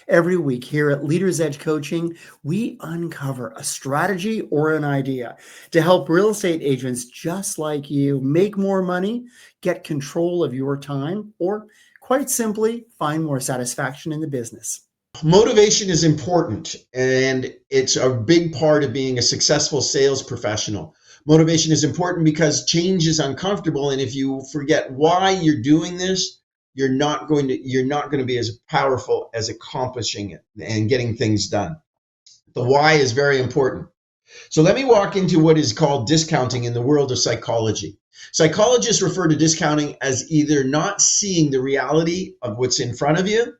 Every week here at Leaders Edge Coaching, we uncover a strategy or an idea to help real estate agents just like you make more money, get control of your time, or quite simply, find more satisfaction in the business. Motivation is important, and it's a big part of being a successful sales professional. Motivation is important because change is uncomfortable, and if you forget why you're doing this, you're not going to be as powerful as accomplishing it and getting things done. The why is very important. So let me walk into what is called discounting in the world of psychology. Psychologists refer to discounting as either not seeing the reality of what's in front of you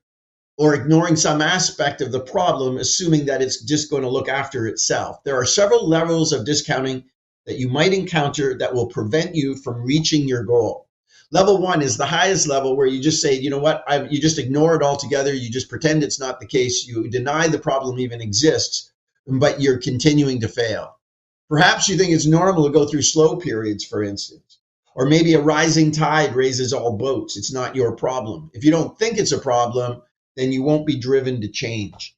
or ignoring some aspect of the problem, assuming that it's just going to look after itself. There are several levels of discounting that you might encounter that will prevent you from reaching your goal. Level one is the highest level, where you just say, you know what, you just ignore it altogether. You just pretend it's not the case. You deny the problem even exists, but you're continuing to fail. Perhaps you think it's normal to go through slow periods, for instance, or maybe a rising tide raises all boats. It's not your problem. If you don't think it's a problem, then you won't be driven to change.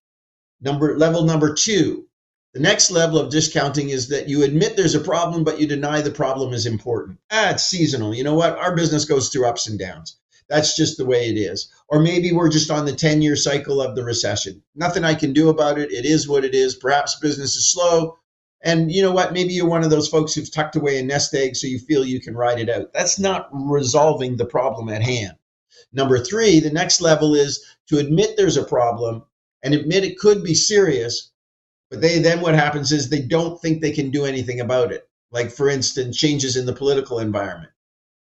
Level number two, the next level of discounting is that you admit there's a problem, but you deny the problem is important. It's seasonal. You know what? Our business goes through ups and downs. That's just the way it is. Or maybe we're just on the 10-year cycle of the recession. Nothing I can do about it. It is what it is. Perhaps business is slow. And you know what? Maybe you're one of those folks who've tucked away a nest egg so you feel you can ride it out. That's not resolving the problem at hand. Number three, the next level is to admit there's a problem and admit it could be serious, but then what happens is they don't think they can do anything about it. Like, for instance, changes in the political environment.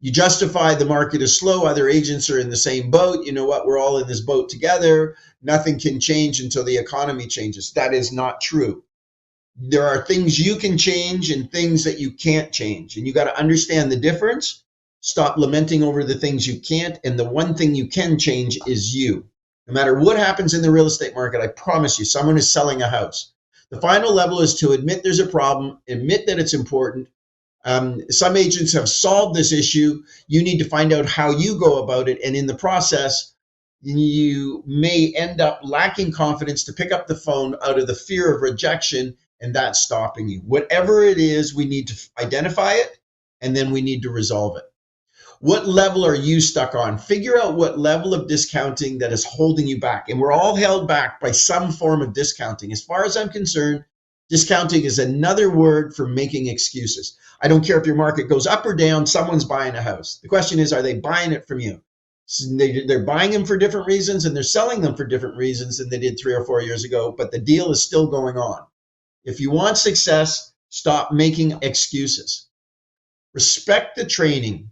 You justify the market is slow, other agents are in the same boat. You know what? We're all in this boat together. Nothing can change until the economy changes. That is not true. There are things you can change and things that you can't change. And you got to understand the difference. Stop lamenting over the things you can't. And the one thing you can change is you. No matter what happens in the real estate market, I promise you, someone is selling a house. The final level is to admit there's a problem, admit that it's important. Some agents have solved this issue. You need to find out how you go about it. And in the process, you may end up lacking confidence to pick up the phone out of the fear of rejection, and that's stopping you. Whatever it is, we need to identify it, and then we need to resolve it. What level are you stuck on? Figure out what level of discounting that is holding you back. And we're all held back by some form of discounting. As far as I'm concerned, discounting is another word for making excuses. I don't care if your market goes up or down, someone's buying a house. The question is, are they buying it from you? So they're buying them for different reasons, and they're selling them for different reasons than they did 3 or 4 years ago, but the deal is still going on. If you want success, stop making excuses. Respect the training.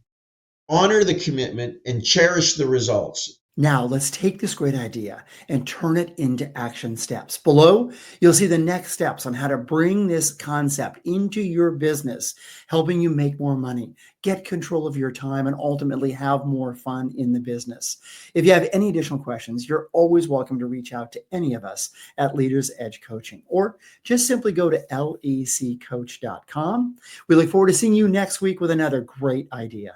Honor the commitment and cherish the results. Now, let's take this great idea and turn it into action steps. Below, you'll see the next steps on how to bring this concept into your business, helping you make more money, get control of your time, and ultimately have more fun in the business. If you have any additional questions, you're always welcome to reach out to any of us at Leaders Edge Coaching, or just simply go to leccoach.com. We look forward to seeing you next week with another great idea.